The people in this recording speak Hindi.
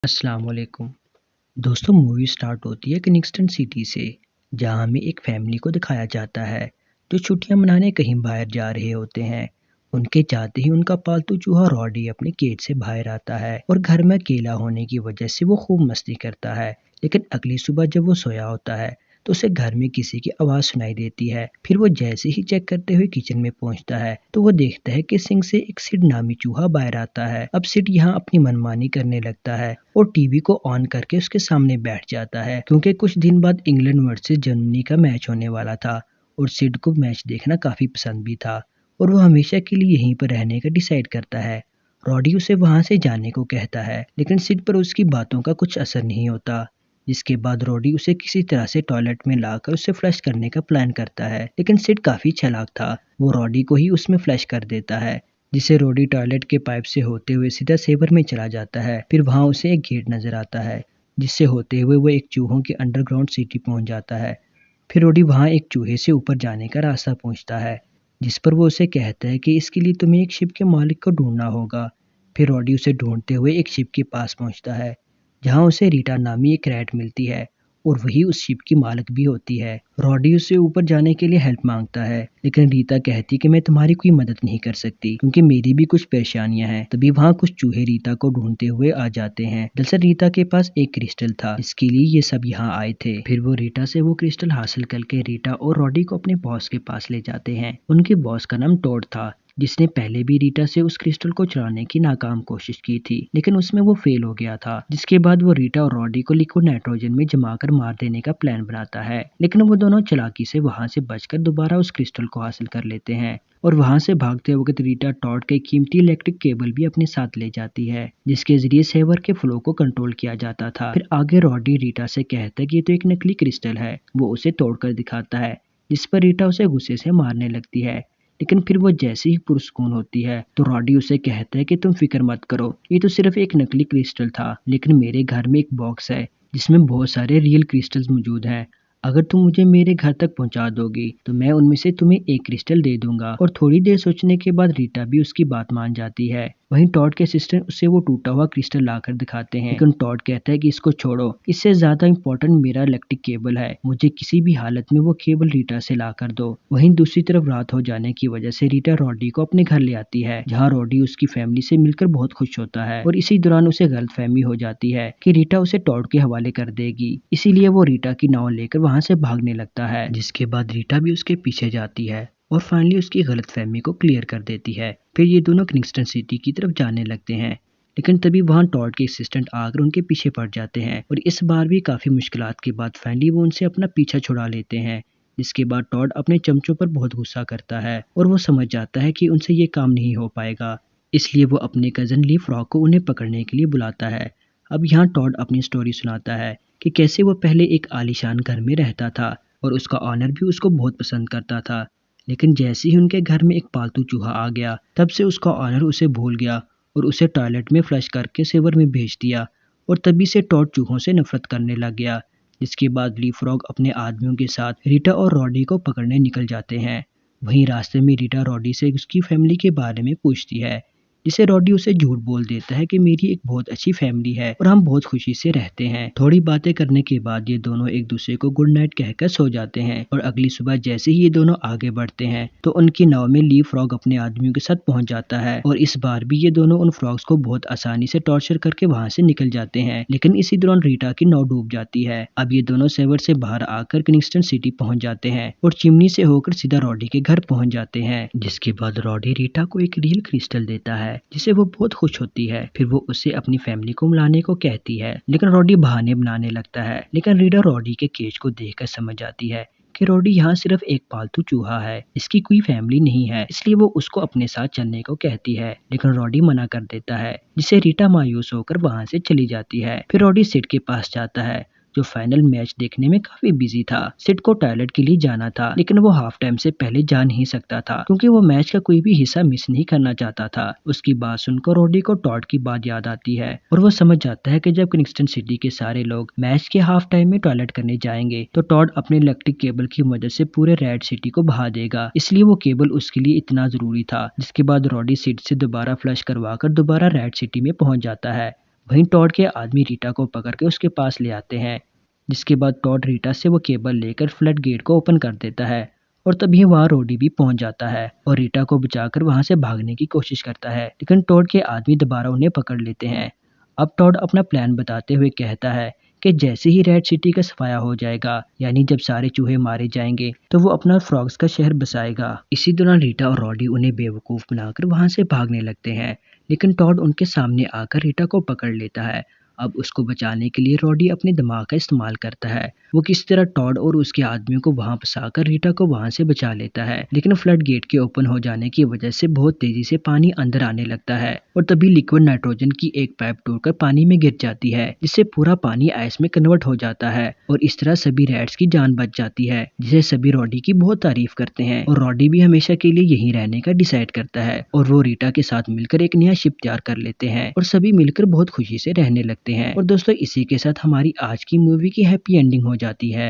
अस्सलाम वालेकुम। दोस्तों, मूवी स्टार्ट होती है किंगस्टन सिटी से, जहां हमें एक फैमिली को दिखाया जाता है जो छुट्टियां मनाने कहीं बाहर जा रहे होते हैं। उनके जाते ही उनका पालतू चूहा रॉडी अपने केज से बाहर आता है और घर में अकेला होने की वजह से वो खूब मस्ती करता है। लेकिन अगली सुबह जब वो सोया होता है तो उसे घर में किसी की आवाज़ सुनाई देती है। फिर वो जैसे ही चेक करते हुए किचन में पहुंचता है तो वो देखता है कि सिंक से एक सिड नामी चूहा बाहर आता है। अब सिड यहाँ अपनी मनमानी करने लगता है और टीवी को ऑन करके उसके सामने बैठ जाता है, क्योंकि कुछ दिन बाद इंग्लैंड वर्सेस जर्मनी का मैच होने वाला था और सिड को मैच देखना काफ़ी पसंद भी था और वो हमेशा के लिए यहीं पर रहने का डिसाइड करता है। रॉडी उसे वहां से जाने को कहता है, लेकिन सिड पर उसकी बातों का कुछ असर नहीं होता। जिसके बाद रॉडी उसे किसी तरह से टॉयलेट में लाकर उसे फ्लश करने का प्लान करता है, लेकिन सिड काफ़ी चालाक था। वो रॉडी को ही उसमें फ्लश कर देता है, जिसे रॉडी टॉयलेट के पाइप से होते हुए सीधा सेवर में चला जाता है। फिर वहां उसे एक गेट नजर आता है, जिससे होते हुए वो एक चूहों की अंडरग्राउंड सिटी पहुंच जाता है। फिर रॉडी वहां एक चूहे से ऊपर जाने का रास्ता पूछता है, जिस पर वो उसे कहता है कि इसके लिए तुम्हें एक शिप के मालिक को ढूंढना होगा। फिर रॉडी उसे ढूंढते हुए एक शिप के पास पहुंचता है, जहां उसे रीटा नामी एक रैट मिलती है और वही उस शिप की मालिक भी होती है। रॉडी उससे ऊपर जाने के लिए हेल्प मांगता है, लेकिन रीता कहती कि मैं तुम्हारी कोई मदद नहीं कर सकती क्योंकि मेरी भी कुछ परेशानियां हैं। तभी वहां कुछ चूहे रीता को ढूंढते हुए आ जाते हैं। दरअसल रीता के पास एक क्रिस्टल था, इसके लिए ये सब यहाँ आए थे। फिर वो रीटा से वो क्रिस्टल हासिल करके रीटा और रॉडी को अपने बॉस के पास ले जाते हैं। उनके बॉस का नाम टॉड था, जिसने पहले भी रीटा से उस क्रिस्टल को चुराने की नाकाम कोशिश की थी, लेकिन उसमें वो फेल हो गया था। जिसके बाद वो रीटा और रॉडी को लिक्विड नाइट्रोजन में जमाकर मार देने का प्लान बनाता है, लेकिन वो दोनों चालाकी से वहां से बचकर दोबारा उस क्रिस्टल को हासिल कर लेते हैं और वहां से भागते वक्त रीटा टॉड के कीमती इलेक्ट्रिक केबल भी अपने साथ ले जाती है, जिसके जरिए सेवर के फ्लो को कंट्रोल किया जाता था। फिर आगे रॉडी रीटा से कहता है कि ये तो एक नकली क्रिस्टल है। वो उसे तोड़कर दिखाता है, जिस पर रीटा उसे गुस्से से मारने लगती है। लेकिन फिर वो जैसे ही पुरस्कून होती है तो रॉडी उसे कहता है कि तुम फिक्र मत करो, ये तो सिर्फ एक नकली क्रिस्टल था, लेकिन मेरे घर में एक बॉक्स है जिसमें बहुत सारे रियल क्रिस्टल्स मौजूद हैं। अगर तुम मुझे मेरे घर तक पहुंचा दोगी तो मैं उनमें से तुम्हें एक क्रिस्टल दे दूंगा। और थोड़ी देर सोचने के बाद रीटा भी उसकी बात मान जाती है। वहीं टॉड के असिस्टेंट उसे वो टूटा हुआ क्रिस्टल लाकर दिखाते हैं, लेकिन टॉड कहता है कि इसको छोड़ो, इससे ज्यादा इंपॉर्टेंट मेरा इलेक्ट्रिक केबल है, मुझे किसी भी हालत में वो केबल रीटा से ला कर दो। वहीं दूसरी तरफ रात हो जाने की वजह से रीटा रॉडी को अपने घर ले आती है, जहाँ रॉडी उसकी फैमिली से मिलकर बहुत खुश होता है और इसी दौरान उसे गलतफहमी हो जाती है कि रीटा उसे टॉड के हवाले कर देगी। इसीलिए वो रीटा की नाव लेकर वहां से भागने लगता है, जिसके बाद रीटा भी उसके पीछे जाती है और फाइनली उसकी गलतफहमी को क्लियर कर देती है। फिर ये दोनों किंगस्टन सिटी की तरफ जाने लगते हैं, लेकिन तभी वहां टॉड के असिस्टेंट आकर उनके पीछे पड़ जाते हैं और इस बार भी काफी मुश्किलात के बाद फाइनली वो उनसे अपना पीछा छुड़ा लेते हैं। जिसके बाद टॉड अपने चमचों पर बहुत गुस्सा करता है और वो समझ जाता है कि उनसे ये काम नहीं हो पाएगा, इसलिए वो अपने कजन ली फ्रॉग को उन्हें पकड़ने के लिए बुलाता है। अब यहाँ टॉड अपनी स्टोरी सुनाता है कि कैसे वो पहले एक आलीशान घर में रहता था और उसका ऑनर भी उसको बहुत पसंद करता था, लेकिन जैसे ही उनके घर में एक पालतू चूहा आ गया तब से उसका ऑनर उसे भूल गया और उसे टॉयलेट में फ्लश करके सेवर में भेज दिया और तभी से टॉड चूहों से नफरत करने लग गया। जिसके बाद ली फ्रॉग अपने आदमियों के साथ रीटा और रॉडी को पकड़ने निकल जाते हैं। वहीं रास्ते में रीटा रॉडी से उसकी फैमिली के बारे में पूछती है, जिसे रॉडी उसे झूठ बोल देता है कि मेरी एक बहुत अच्छी फैमिली है और हम बहुत खुशी से रहते हैं। थोड़ी बातें करने के बाद ये दोनों एक दूसरे को गुड नाइट कहकर सो जाते हैं और अगली सुबह जैसे ही ये दोनों आगे बढ़ते हैं तो उनकी नाव में ली फ्रॉग अपने आदमियों के साथ पहुंच जाता है और इस बार भी ये दोनों उन फ्रॉग्स को बहुत आसानी से टॉर्चर करके वहां से निकल जाते हैं, लेकिन इसी दौरान रीटा की नाव डूब जाती है। अब ये दोनों सेवर से बाहर आकर किंगस्टन सिटी पहुंच जाते हैं और चिमनी से होकर सीधा रॉडी के घर पहुंच जाते हैं। जिसके बाद रॉडी रीटा को एक रियल क्रिस्टल देता है, जिसे वो बहुत खुश होती है। फिर वो उसे अपनी फैमिली को मिलाने को कहती है, लेकिन रॉडी बहाने बनाने लगता है। लेकिन रीटा रॉडी के केज को देखकर समझ जाती है कि रॉडी यहाँ सिर्फ एक पालतू चूहा है, इसकी कोई फैमिली नहीं है, इसलिए वो उसको अपने साथ चलने को कहती है, लेकिन रॉडी मना कर देता है, जिससे रीटा मायूस होकर वहां से चली जाती है। फिर रॉडी सिड के पास जाता है, जो फाइनल मैच देखने में काफी बिजी था। सिड को टॉयलेट के लिए जाना था, लेकिन वो हाफ टाइम से पहले जा नहीं सकता था क्योंकि वो मैच का कोई भी हिस्सा मिस नहीं करना चाहता था। उसकी बात सुनकर रॉडी को टॉड की बात याद आती है और वो समझ जाता है कि जब किंगस्टन सिटी के सारे लोग मैच के हाफ टाइम में टॉयलेट करने जाएंगे तो टॉड अपने इलेक्ट्रिक केबल की मदद से पूरे रेड सिटी को बहा देगा, इसलिए वो केबल उसके लिए इतना जरूरी था। जिसके बाद रॉडी सिड से दोबारा फ्लश करवा कर दोबारा रेड सिटी में पहुंच जाता है। वहीं टॉड के आदमी रीटा को पकड़ के उसके पास ले आते हैं, जिसके बाद टॉड रीटा से वो केबल लेकर फ्लड गेट को ओपन कर देता है और तभी वहाँ रोडी भी पहुंच जाता है और रीटा को बचाकर वहां से भागने की कोशिश करता है, लेकिन टॉड के आदमी दोबारा उन्हें पकड़ लेते हैं। अब टॉड अपना प्लान बताते हुए कहता है कि जैसे ही रेड सिटी का सफाया हो जाएगा, यानी जब सारे चूहे मारे जाएंगे, तो वो अपना फ्रॉग्स का शहर बसाएगा। इसी दौरान रीटा और रॉडी उन्हें बेवकूफ बनाकर वहां से भागने लगते हैं, लेकिन टॉड उनके सामने आकर रीटा को पकड़ लेता है। अब उसको बचाने के लिए रॉडी अपने दिमाग का इस्तेमाल करता है। वो किस तरह टॉड और उसके आदमियों को वहां फंसाकर रीटा को वहां से बचा लेता है, लेकिन फ्लड गेट के ओपन हो जाने की वजह से बहुत तेजी से पानी अंदर आने लगता है और तभी लिक्विड नाइट्रोजन की एक पाइप टूटकर पानी में गिर जाती है, जिससे पूरा पानी आइस में कन्वर्ट हो जाता है और इस तरह सभी रैट्स की जान बच जाती है, जिसे सभी रॉडी की बहुत तारीफ करते हैं और रॉडी भी हमेशा के लिए यहीं रहने का डिसाइड करता है और वो रीटा के साथ मिलकर एक नया शिप तैयार कर लेते हैं और सभी मिलकर बहुत खुशी से रहने लगते हैं। और दोस्तों, इसी के साथ हमारी आज की मूवी की हैप्पी एंडिंग हो जाती है।